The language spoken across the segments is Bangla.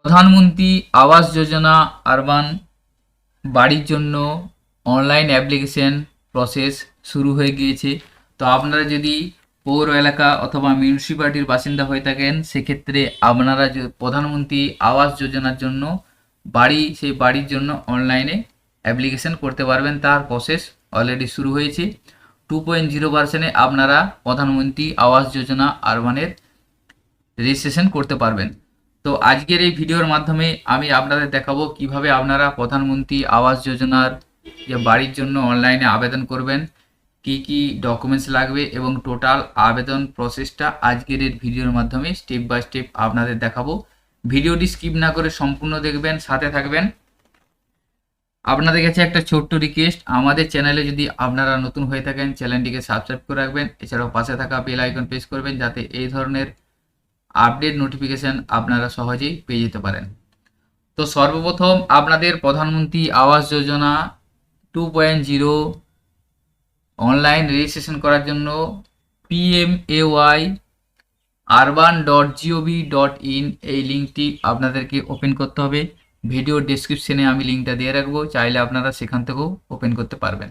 প্রধানমন্ত্রী আবাস যোজনা আরবান বাড়ির জন্য অনলাইন অ্যাপ্লিকেশন প্রসেস শুরু হয়ে গিয়েছে। তো আপনারা যদি পৌর এলাকা অথবা মিউনিসিপ্যালিটির বাসিন্দা হয়ে থাকেন, সেক্ষেত্রে আপনারা প্রধানমন্ত্রী আবাস যোজনার জন্য সেই বাড়ির জন্য অনলাইনে অ্যাপ্লিকেশন করতে পারবেন। তার প্রসেস অলরেডি শুরু হয়েছে। 2.0 ভার্সনে আপনারা প্রধানমন্ত্রী আবাস যোজনা আরবানের রেজিস্ট্রেশন করতে পারবেন। তো আজকের এই ভিডিওর মাধ্যমে আমি আপনাদের দেখাবো কিভাবে আপনারা প্রধানমন্ত্রী আবাস যোজনার যে বাড়ির জন্য অনলাইনে আবেদন করবেন, কি কি ডকুমেন্টস লাগবে এবং টোটাল আবেদন প্রসেসটা আজকের এই ভিডিওর মাধ্যমে স্টেপ বাই স্টেপ আপনাদের দেখাবো। ভিডিওটি স্কিপ না করে সম্পূর্ণ দেখবেন, সাথে থাকবেন। আপনাদের কাছে একটা ছোট্ট রিকোয়েস্ট, আমাদের চ্যানেলে যদি আপনারা নতুন হয়ে থাকেন চ্যানেলটিকে সাবস্ক্রাইব করে রাখবেন। এছাড়াও পাশে থাকা বেল আইকন প্রেস করবেন যাতে এই ধরনের আপডেট নোটিফিকেশন আপনারা সহজেই পেয়ে যেতে পারেন। তো সর্বপ্রথম আপনাদের প্রধানমন্ত্রী আবাস যোজনা 2.0 অনলাইন রেজিস্ট্রেশন করার জন্য pmayarban.gov.in এই লিঙ্কটি আপনাদেরকে ওপেন করতে হবে। ভিডিও ডেসক্রিপশনে আমি লিঙ্কটা দিয়ে রাখবো, চাইলে আপনারা সেখান থেকেও ওপেন করতে পারবেন।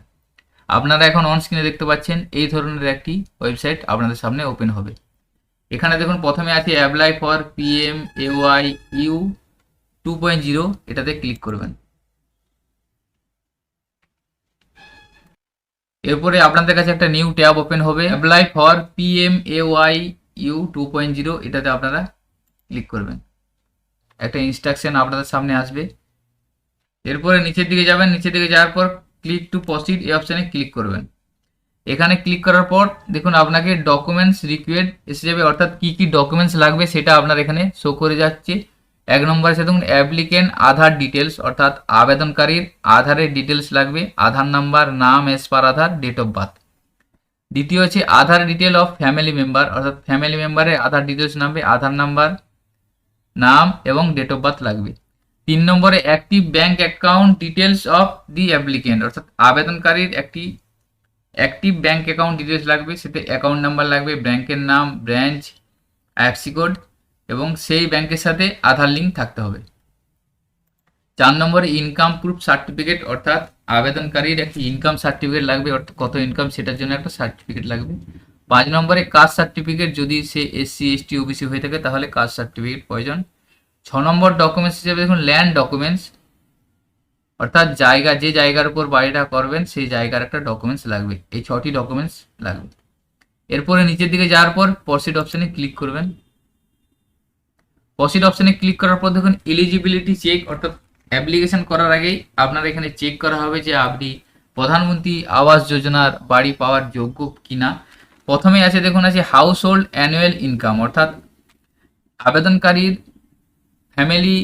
আপনারা এখন অন স্ক্রিনে দেখতে পাচ্ছেন এই ধরনের একটি ওয়েবসাইট আপনাদের সামনে ওপেন হবে। এখানে দেখুন প্রথমে আছে অ্যাপ্লাই ফর PMAYU 2.0, এটাতে ক্লিক করবেন। এরপরে আপনাদের কাছে একটা নিউ ট্যাব ওপেন হবে, অ্যাপ্লাই ফর PMAYU 2.0, এটাতে আপনারা ক্লিক করবেন। একটা ইনস্ট্রাকশন আপনাদের সামনে আসবে। এরপরে নিচের দিকে যাবেন, নিচের দিকে যাওয়ার পর ক্লিক টু প্রসিড এই অপশানে ক্লিক করবেন। এখানে ক্লিক করার পর দেখুন আপনাকে ডকুমেন্টস রিকোয়ার্ড এসে যাবে, অর্থাৎ কি কি ডকুমেন্টস লাগবে সেটা আপনার এখানে শো করে যাচ্ছে। 1 নম্বরে সে দেখুন অ্যাপ্লিকেন্ট আধার ডিটেলস, অর্থাৎ আবেদনকারীর আধারের ডিটেলস লাগবে, আধার নাম্বার, নাম as per Aadhaar, date of birth. দ্বিতীয় হচ্ছে Aadhaar detail of family member, অর্থাৎ ফ্যামিলি মেম্বারের আধার ডিটেলস নামবে, আধার নাম্বার, নাম এবং ডেট অফ বার্থ লাগবে। 3 নম্বরে active bank account details of the applicant, অর্থাৎ আবেদনকারীর একটি অ্যাক্টিভ ব্যাঙ্ক অ্যাকাউন্ট ডিটেলস লাগবে, সেতে অ্যাকাউন্ট নাম্বার লাগবে, ব্যাংকের নাম, ব্রাঞ্চ, আইএফসি কোড এবং সেই ব্যাংকের সাথে আধার লিঙ্ক থাকতে হবে। 4 নম্বরে ইনকাম প্রুফ সার্টিফিকেট, অর্থাৎ আবেদনকারীর একটি ইনকাম সার্টিফিকেট লাগবে, অর্থাৎ কত ইনকাম সেটার জন্য একটা সার্টিফিকেট লাগবে। 5 নম্বরে কাস্ট সার্টিফিকেট, যদি সে SC ST OBC হয়ে থাকে তাহলে কাস্ট সার্টিফিকেট প্রয়োজন। 6 নম্বর ডকুমেন্টস হিসেবে দেখুন ল্যান্ড ডকুমেন্টস, অর্থাৎ যে জায়গার উপর বাড়িটা করবেন সেই জায়গার একটা ডকুমেন্টস লাগবে। এই 6টি ডকুমেন্টস লাগবে। এরপরে নিচের দিকে যাওয়ার পর প্রসিড অপশানে ক্লিক করবেন। প্রসিড অপশানে ক্লিক করার পর দেখুন এলিজিবিলিটি চেক, অর্থাৎ অ্যাপ্লিকেশন করার আগেই আপনার এখানে চেক করা হবে যে আপনি প্রধানমন্ত্রী আবাস যোজনার বাড়ি পাওয়ার যোগ্য কিনা। প্রথমে আছে দেখুন আছে হাউস হোল্ড অ্যানুয়াল ইনকাম, অর্থাৎ আবেদনকারীর ফ্যামিলি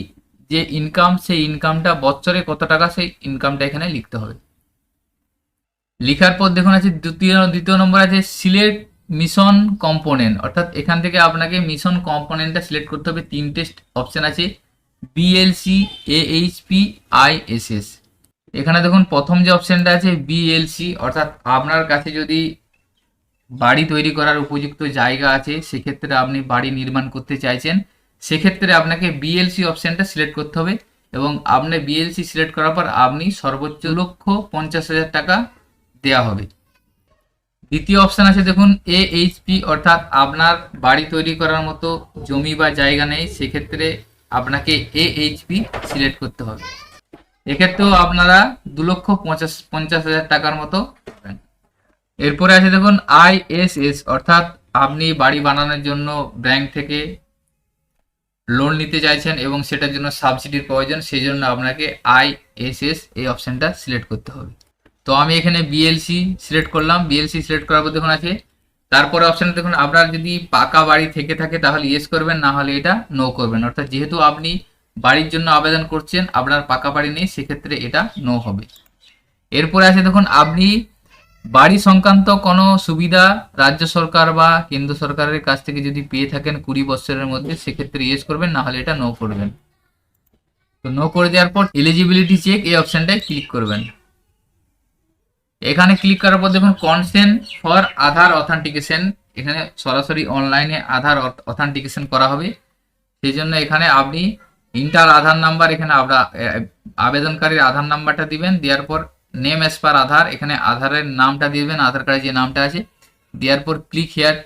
যে ইনকাম সেই ইনকামটা বছরে কত টাকা সেই ইনকামটা এখানে লিখতে হবে। লেখার পর দেখুন আছে দ্বিতীয় নম্বর আছে সিলেক্ট মিশন কম্পোনেন্ট, অর্থাৎ এখান থেকে আপনাকে মিশন কম্পোনেন্টটা সিলেক্ট করতে হবে। 3টে অপশন আছে BLC AHP ISS। এখানে দেখুন প্রথম যে অপশনটা আছে BLC, অর্থাৎ আপনার কাছে যদি বাড়ি তৈরি করার উপযুক্ত জায়গা আছে, সেক্ষেত্রে আপনি বাড়ি নির্মাণ করতে চাইছেন, সেক্ষেত্রে আপনাকে BLC অপশানটা সিলেক্ট করতে হবে এবং আপনি BLC সিলেক্ট করার পর আপনি সর্বোচ্চ 2,50,000 টাকা দেওয়া হবে। দ্বিতীয় অপশান আছে দেখুন AHP, অর্থাৎ আপনার বাড়ি তৈরি করার মতো জমি বা জায়গা নেই, সেক্ষেত্রে আপনাকে AHP সিলেক্ট করতে হবে। এক্ষেত্রেও আপনারা 2,50,000 টাকার মতো পাবেন। এরপরে আছে দেখুন ISS, অর্থাৎ আপনি বাড়ি বানানোর জন্য ব্যাংক থেকে লোন নিতে চাইছেন এবং সেটার জন্য সাবসিডির প্রয়োজন, সেই জন্য আপনাকে ISS এই অপশানটা সিলেক্ট করতে হবে। তো আমি এখানে BLC সিলেক্ট করলাম। BLC সিলেক্ট করার পর দেখুন আছে তারপরে অপশানে দেখুন আপনার যদি পাকা বাড়ি থেকে থাকে তাহলে ইয়েস করবেন, না হলে এটা নো করবেন। অর্থাৎ যেহেতু আপনি বাড়ির জন্য আবেদন করছেন, আপনার পাকা বাড়ি নেই, সেক্ষেত্রে এটা নো হবে। এরপরে আছে দেখুন আপনি বাড়ি সংক্রান্ত কোনো সুবিধা রাজ্য সরকার বা কেন্দ্র সরকারের কাছ থেকে যদি পেয়ে থাকেন 20 বছরের মধ্যে, সেক্ষেত্রে ইয়েস করবেন, না হলে এটা নো করবেন। তো নো করে দেওয়ার পর এলিজিবিলিটি চেক এই অপশানটায় ক্লিক করবেন। এখানে ক্লিক করার পর দেখুন কনসেন্ট ফর আধার অথেন্টিকেশন, এখানে সরাসরি অনলাইনে আধার অথেন্টিকেশন করা হবে, সেই জন্য এখানে আপনি ইন্টার আধার নাম্বার, এখানে আমরা আবেদনকারীর আধার নাম্বারটা দিবেন, দেওয়ার পর নেম অ্যাজ পার আধার, এখানে আধারের নামটা দিবেন, আধার কার্ডে যে নামটা আছে, দেওয়ার পর ক্লিক হিয়ার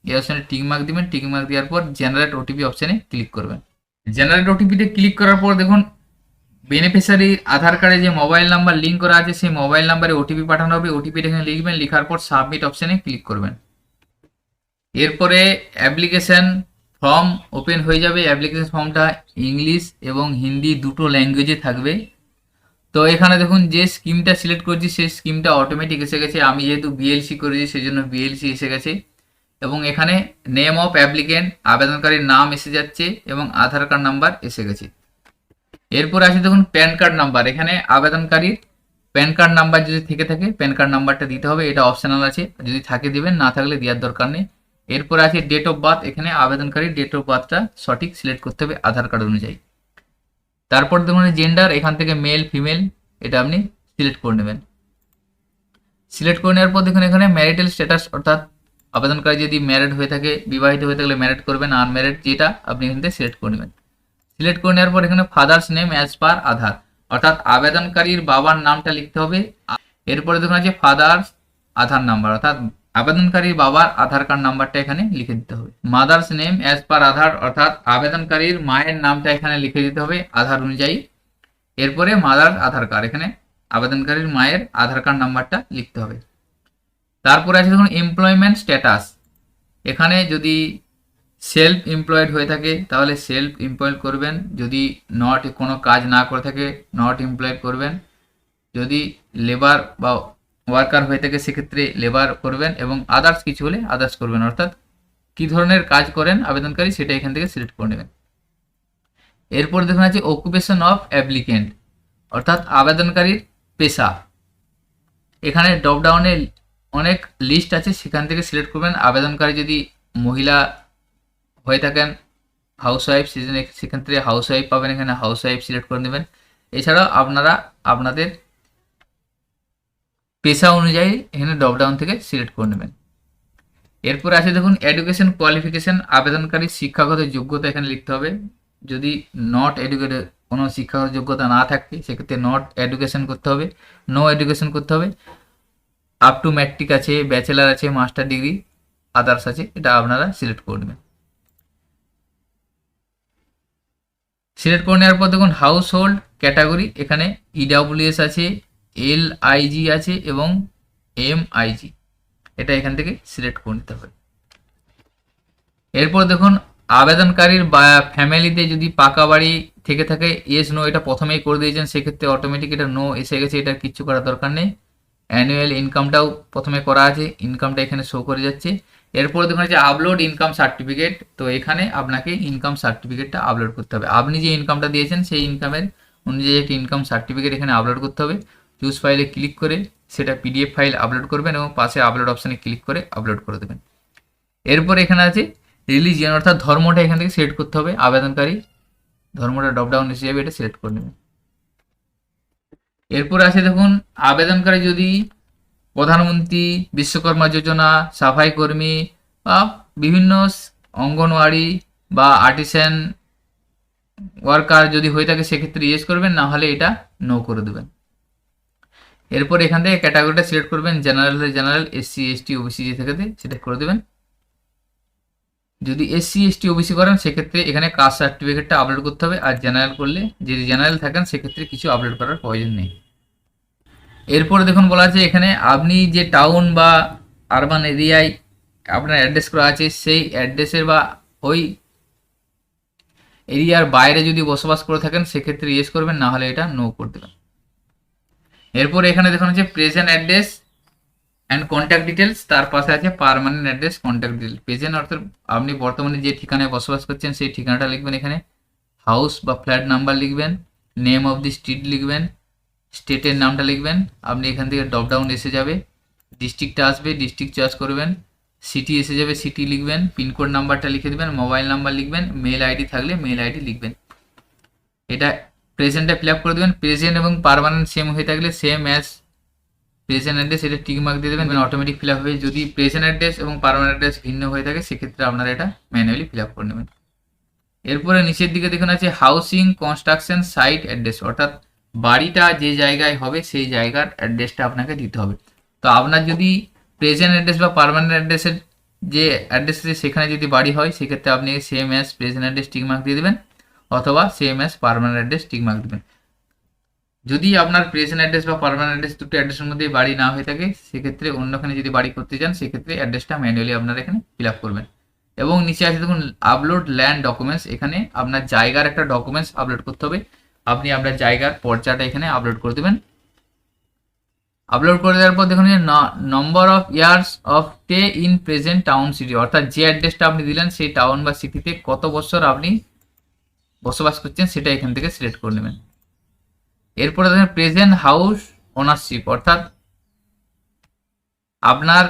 এই অপশানে টিক মার্ক দিবেন, টিক মার্ক দেওয়ার পর জেনারেট ওটিপি অপশানে ক্লিক করবেন। জেনারেট ওটিপিতে ক্লিক করার পর দেখুন বেনিফিশিয়ারি আধার কার্ডে যে মোবাইল নাম্বার লিঙ্ক করা আছে সেই মোবাইল নাম্বারে ওটিপি পাঠানো হবে, ওটিপিটা এখানে লিখবেন, লেখার পর সাবমিট অপশানে ক্লিক করবেন। এরপরে অ্যাপ্লিকেশন ফর্ম ওপেন হয়ে যাবে। অ্যাপ্লিকেশন ফর্মটা ইংলিশ এবং হিন্দি দুটো ল্যাঙ্গুয়েজে থাকবে। তো এখানে দেখুন যে স্কিমটা সিলেক্ট করছি সেই স্কিমটা অটোমেটিক এসে গেছে, আমি যেহেতু বিএলসি করেছি সেই জন্য বিএলসি এসে গেছে, এবং এখানে নেম অফ অ্যাপ্লিকেন্ট আবেদনকারীর নাম এসে যাচ্ছে এবং আধার কার্ড নাম্বার এসে গেছে। এরপর আছে দেখুন প্যান কার্ড নাম্বার, এখানে আবেদনকারীর প্যান কার্ড নাম্বার যদি থেকে থাকে প্যান কার্ড নাম্বারটা দিতে হবে, এটা অপশনাল আছে, যদি থাকে দিবেন, না থাকলে দেওয়ার দরকার নেই। এরপর আছে ডেট অফ বার্থ, এখানে আবেদনকারীর ডেট অফ বার্থটা সঠিক সিলেক্ট করতে হবে আধার কার্ড অনুযায়ী। তারপর দেখুন জেন্ডার, এখান থেকে মেল ফিমেল এটা আপনি সিলেক্ট করে নেবেন। সিলেক্ট করে নেওয়ার পর দেখুন এখানে ম্যারিটাল স্ট্যাটাস, অর্থাৎ আবেদনকারী যদি ম্যারিড হয়ে থাকে, বিবাহিত হয়ে থাকলে ম্যারিড করবেন, আনম্যারিড যেটা আপনি এখান থেকে সিলেক্ট করে নেবেন। সিলেক্ট করে নেওয়ার পর এখানে ফাদার্স নেম অ্যাজ পার আধার, অর্থাৎ আবেদনকারীর বাবার নামটা লিখতে হবে। এরপরে দেখুন আছে ফাদার্স আধার নাম্বার, অর্থাৎ আবেদনকারীর বাবার আধার কার্ড নাম্বারটা এখানে লিখে দিতে হবে। মাদার্স নেম অ্যাজ পার আধার, অর্থাৎ আবেদনকারীর মায়ের নামটা এখানে লিখে দিতে হবে আধার অনুযায়ী। এরপরে মাদার আধার কার্ড, এখানে আবেদনকারীর মায়ের আধার কার্ড নাম্বারটা লিখতে হবে। তারপরে আছে দেখুন এমপ্লয়মেন্ট স্ট্যাটাস, এখানে যদি সেলফ এমপ্লয়েড হয়ে থাকে তাহলে সেলফ এমপ্লয়েড করবেন, যদি নট কোনো কাজ না করে থাকে নট এমপ্লয়েড করবেন, যদি লেবার বা ওয়ার্কার হয়ে থাকে সেক্ষেত্রে লেবার করবেন, এবং আদার্স কিছু হলে আদার্স করবেন, অর্থাৎ কী ধরনের কাজ করেন আবেদনকারী সেটা এখান থেকে সিলেক্ট করে নেবেন। এরপর দেখুন আছে অকুপেশন অফ অ্যাপ্লিকেন্ট, অর্থাৎ আবেদনকারীর পেশা, এখানে ড্রপডাউনে অনেক লিস্ট আছে সেখান থেকে সিলেক্ট করবেন। আবেদনকারী যদি মহিলা হয়ে থাকেন হাউসওয়াইফ সেক্ষেত্রে হাউসওয়াইফ পাবেন, এখানে হাউসওয়াইফ সিলেক্ট করে নেবেন। এছাড়াও আপনারা আপনাদের পেশা অনুযায়ী এখানে ড্রপডাউন থেকে সিলেক্ট করে নেবেন। এরপর আছে দেখুন এডুকেশন কোয়ালিফিকেশন, আবেদনকারীর শিক্ষাগত যোগ্যতা এখানে লিখতে হবে, যদি নট এডুকেটেড কোনো শিক্ষাগত যোগ্যতা না থাকে সেক্ষেত্রে নট এডুকেশন করতে হবে, নো এডুকেশন করতে হবে। আপ টু ম্যাট্রিক আছে, ব্যাচেলার আছে, মাস্টার ডিগ্রি, আদার্স আছে, এটা আপনারা সিলেক্ট করে নেবেন। সিলেক্ট করে নেওয়ার পর দেখুন হাউস হোল্ড ক্যাটাগরি, এখানে ইডাব্লিউএস আছে, এলআইজি আছে এবং এমআইজি, এটা এখান থেকে সিলেক্ট করে নিতে হবে। এরপর দেখুন আবেদনকারীর ফ্যামিলিতে যদি পাকা বাড়ি থেকে থাকে ইয়েস নো এটা প্রথমেই করে দিয়েছেন, সেক্ষেত্রে অটোমেটিক এটা নো এসে গেছে, এটা কিচ্ছু করার দরকার নেই। অ্যানুয়াল ইনকামটাও প্রথমে করা আছে, ইনকামটা এখানে শো করে যাচ্ছে। এরপর দেখুন হচ্ছে আপলোড ইনকাম সার্টিফিকেট, তো এখানে আপনাকে ইনকাম সার্টিফিকেটটা আপলোড করতে হবে, আপনি যে ইনকামটা দিয়েছেন সেই ইনকামের অনুযায়ী একটি ইনকাম সার্টিফিকেট এখানে আপলোড করতে হবে। চুজ ফাইলে ক্লিক করে সেটা পিডিএফ ফাইল আপলোড করবেন এবং পাশে আপলোড অপশানে ক্লিক করে আপলোড করে দেবেন। এরপর এখানে আছে রিলিজিয়ন, অর্থাৎ ধর্মটা এখান থেকে সিলেক্ট করতে হবে, আবেদনকারী ধর্মটা ড্রপডাউন এসে যাবে, এটা সিলেক্ট করে নেবেন। এরপর আছে দেখুন আবেদনকারী যদি প্রধানমন্ত্রী বিশ্বকর্মা যোজনা, সাফাই কর্মী বা বিভিন্ন অঙ্গনওয়াড়ি বা আর্টিসান ওয়ার্কার যদি হয়ে থাকে সেক্ষেত্রে ইয়েস করবেন, না হলে এটা নো করে দেবেন। এরপর এখান থেকে ক্যাটাগরিটা সিলেক্ট করবেন, জেনারেল, এসসি এসটি ওবিসি যে থেকে সেটা করে দেবেন। যদি এসসি এসটি ওবিসি করেন সেক্ষেত্রে এখানে কাস্ট সার্টিফিকেটটা আপলোড করতে হবে, আর জেনারেল করলে যদি জেনারেল থাকেন সেক্ষেত্রে কিছু আপলোড করার প্রয়োজন নেই। এরপরে দেখুন বলা আছে এখানে আপনি যে টাউন বা আরবান এরিয়ায় আপনার অ্যাড্রেস করা আছে সেই অ্যাড্রেসের বা ওই এরিয়ার বাইরে যদি বসবাস করে থাকেন সেক্ষেত্রে ইয়েস করবেন, না হলে এটা নো করে দেবেন। এরপর এখানে দেখুন হচ্ছে present address and contact details, তার পাশে আছে permanent address contact details. Present অর্থাৎ আপনি বর্তমানে যে ঠিকানায় বসবাস করছেন সেই ঠিকানাটা লিখবেন, এখানে হাউস বা ফ্ল্যাট নাম্বার লিখবেন, নেম অফ দি স্ট্রিট লিখবেন, স্টেটের নামটা লিখবেন, আপনি এখান থেকে ড্রপডাউন এসে যাবে, ডিস্ট্রিক্টটা আসবে, ডিস্ট্রিক্ট চয়েস করবেন, সিটি এসে যাবে, সিটি লিখবেন, পিনকোড নাম্বারটা লিখে দেবেন, মোবাইল নাম্বার লিখবেন, মেল আইডি থাকলে মেল আইডি লিখবেন। এটা প্রেজেন্টটা ফিল আপ করে দেবেন, প্রেজেন্ট এবং পার্মানেন্ট সেম হয়ে থাকলে সেম অ্যাজ প্রেজেন্ট অ্যাড্রেস এটা টিক মার্ক দিয়ে দেবেন, অটোমেটিক ফিল আপ হয়ে। যদি প্রেজেন্ট অ্যাড্রেস এবং পার্মানেন্ট অ্যাড্রেস ভিন্ন হয়ে থাকে সেক্ষেত্রে আপনারা এটা ম্যানুয়ালি ফিল আপ করে নেবেন। এরপরে নিচের দিকে দেখুন আছে হাউসিং কনস্ট্রাকশন সাইট অ্যাড্রেস, অর্থাৎ বাড়িটা যে জায়গায় হবে সেই জায়গার অ্যাড্রেসটা আপনাকে দিতে হবে। তো আপনার যদি প্রেজেন্ট অ্যাড্রেস বা পার্মানেন্ট অ্যাড্রেসের যে অ্যাড্রেস আছে সেখানে যদি বাড়ি হয় সেক্ষেত্রে আপনি same as present address tick mark দিয়ে দেবেন, অথবা same as permanent address tick mark দেবেন। যদি আপনার প্রেজেন্ট অ্যাড্রেস বা পার্মানেন্ট অ্যাড্রেস দুটো অ্যাড্রেসের মধ্যে বাড়ি না হয়ে থাকে সেক্ষেত্রে অন্যখানে যদি বাড়ি করতে চান সেক্ষেত্রে অ্যাড্রেসটা ম্যানুয়ালি আপনারা এখানে ফিল আপ করবেন। এবং নিচে আছে দেখুন আপলোড ল্যান্ড ডকুমেন্টস, এখানে আপনার জায়গার একটা ডকুমেন্টস আপলোড করতে হবে। আপনি আপনার জায়গার পর্চাটা এখানে আপলোড করে দেবেন। আপলোড করে দেওয়ার পর দেখুন যে number of years of stay in present town city, অর্থাৎ যে অ্যাড্রেসটা আপনি দিলেন সেই টাউন বা সিটিতে কত বছর আপনি বসবাস করছেন সেটা এখান থেকে সিলেক্ট করে নেবেন। এরপরে দেখেন প্রেজেন্ট হাউস ওনারশিপ, অর্থাৎ আপনার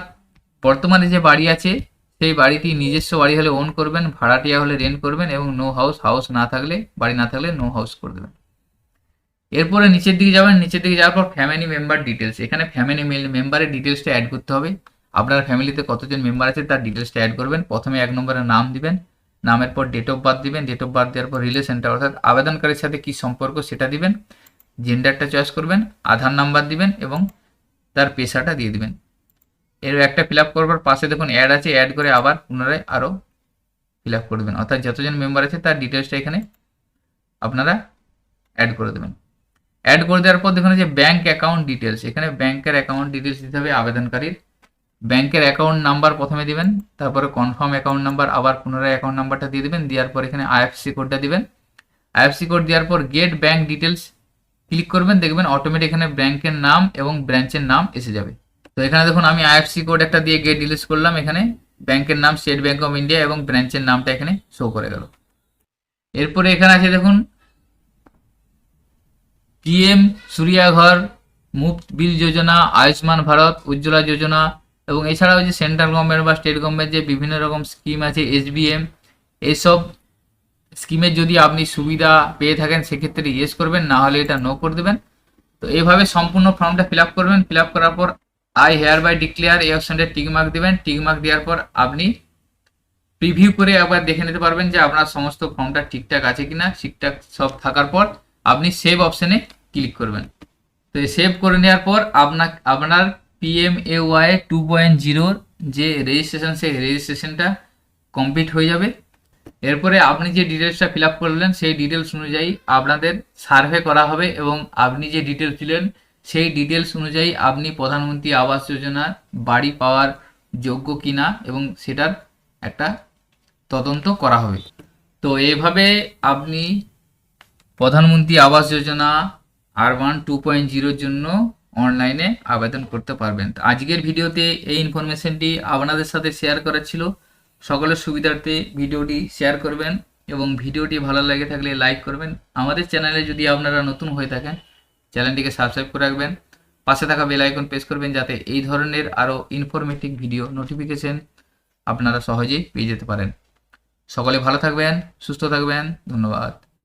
বর্তমানে যে বাড়ি আছে সেই বাড়িটি নিজস্ব বাড়ি হলে ওন করবেন, ভাড়াটিয়া হলে রেন্ট করবেন, এবং নো হাউস, হাউস না থাকলে বাড়ি না থাকলে নো হাউস করে দেবেন। এরপরে নিচের দিকে যাবেন, নিচের দিকে যাওয়ার পর ফ্যামিলি মেম্বার ডিটেলস, এখানে ফ্যামিলি মেম্বারের ডিটেলসটা অ্যাড করতে হবে। আপনার ফ্যামিলিতে কতজন মেম্বার আছে তার ডিটেলসটা অ্যাড করবেন। প্রথমে 1 নম্বরে নাম দিবেন, নামের পর ডেট অফ বার্থ দিবেন, ডেট অফ বার্থ দেওয়ার পর রিলেশনটা অর্থাৎ আবেদনকারীর সাথে কি সম্পর্ক সেটা দিবেন, জেন্ডারটা চয়েস করবেন, আধার নাম্বার দিবেন এবং তার পেশাটা দিয়ে দিবেন। এর একটা ফিল আপ করবার পাশে দেখুন অ্যাড আছে, অ্যাড করে আবার পুনরায় আরও ফিল আপ করে দেবেন, অর্থাৎ যতজন মেম্বার আছে তার ডিটেলসটা এখানে আপনারা অ্যাড করে দেবেন। অ্যাড করে দেওয়ার পর দেখুন যে ব্যাঙ্ক অ্যাকাউন্ট ডিটেলস, এখানে ব্যাংকের অ্যাকাউন্ট ডিটেলস দিতে হবে আবেদনকারীর। ব্যাংকের অ্যাকাউন্ট নাম্বার প্রথমে দিবেন, তারপরে কনফার্ম অ্যাকাউন্ট নাম্বার, আবার পুনরায় অ্যাকাউন্ট নাম্বারটা দিয়ে দেবেন। দেওয়ার পর এখানে আইএফসি কোডটা দিবেন। আইএফসি কোড দেওয়ার পর গেট ব্যাঙ্ক ডিটেলস ক্লিক করবেন, দেখবেন অটোমেটিক এখানে ব্যাংকের নাম এবং ব্রাঞ্চের নাম এসে যাবে। তো এখানে দেখুন আমি আইএফসি কোড একটা দিয়ে গেট ডিটেলস করলাম, এখানে ব্যাংকের নাম স্টেট ব্যাঙ্ক অফ ইন্ডিয়া এবং ব্রাঞ্চের নামটা এখানে শো করে গেল। এরপরে এখানে আছে দেখুন পিএম সূর্যাঘর, মুফত বিল যোজনা, আয়ুষ্মান ভারত, উজ্জ্বলা যোজনা, এবং এছাড়াও যে সেন্ট্রাল গভর্নমেন্ট বা স্টেট গভর্নমেন্ট যে বিভিন্ন রকম স্কিম আছে এসবিএম, এইসব স্কিমের যদি আপনি সুবিধা পেয়ে থাকেন সেক্ষেত্রে ইয়েস করবেন, না হলে এটা নো করে দেবেন। তো এইভাবে সম্পূর্ণ ফর্মটা ফিল আপ করবেন। ফিল আপ করার পর আই হেয়ার বাই ডিক্লেয়ার এই অপশনটা টিক মার্ক দেবেন। টিক মার্ক দেওয়ার পর আপনি প্রিভিউ করে একবার দেখে নিতে পারবেন যে আপনার সমস্ত ফর্মটা ঠিকঠাক আছে কিনা। ঠিকঠাক সব থাকার পর আপনি সেভ অপশনে ক্লিক করবেন। তো সেভ করে নেওয়ার পর আপনার PMAY 2.0 যে রেজিস্ট্রেশন সেই রেজিস্ট্রেশনটা কমপ্লিট হয়ে যাবে। এরপরে আপনি যে ডিটেলসটা ফিল আপ করলেন সেই ডিটেলস অনুযায়ী আপনাদের সার্ভে করা হবে এবং আপনি যে ডিটেলস দিলেন সেই ডিটেলস অনুযায়ী আপনি প্রধানমন্ত্রী আবাস যোজনার বাড়ি পাওয়ার যোগ্য কিনা এবং সেটার একটা তদন্ত করা হবে। তো এইভাবে আপনি প্রধানমন্ত্রী আবাস যোজনা আরবান 2.0 জন্য অনলাইনে আবেদন করতে পারবেন। তো আজকের ভিডিওতে এই ইনফরমেশনটি আপনাদের সাথে শেয়ার করা ছিল। সকলের সুবিধার্থে ভিডিওটি শেয়ার করবেন এবং ভিডিওটি ভালো লাগে থাকলে লাইক করবেন। আমাদের চ্যানেলে যদি আপনারা নতুন হয়ে থাকেন চ্যানেলটিকে সাবস্ক্রাইব করে রাখবেন, পাশে থাকা বেল আইকন প্রেস করবেন যাতে এই ধরনের আরও ইনফরমেটিভ ভিডিও নোটিফিকেশন আপনারা সহজেই পেয়ে যেতে পারেন। সকলে ভালো থাকবেন, সুস্থ থাকবেন, ধন্যবাদ।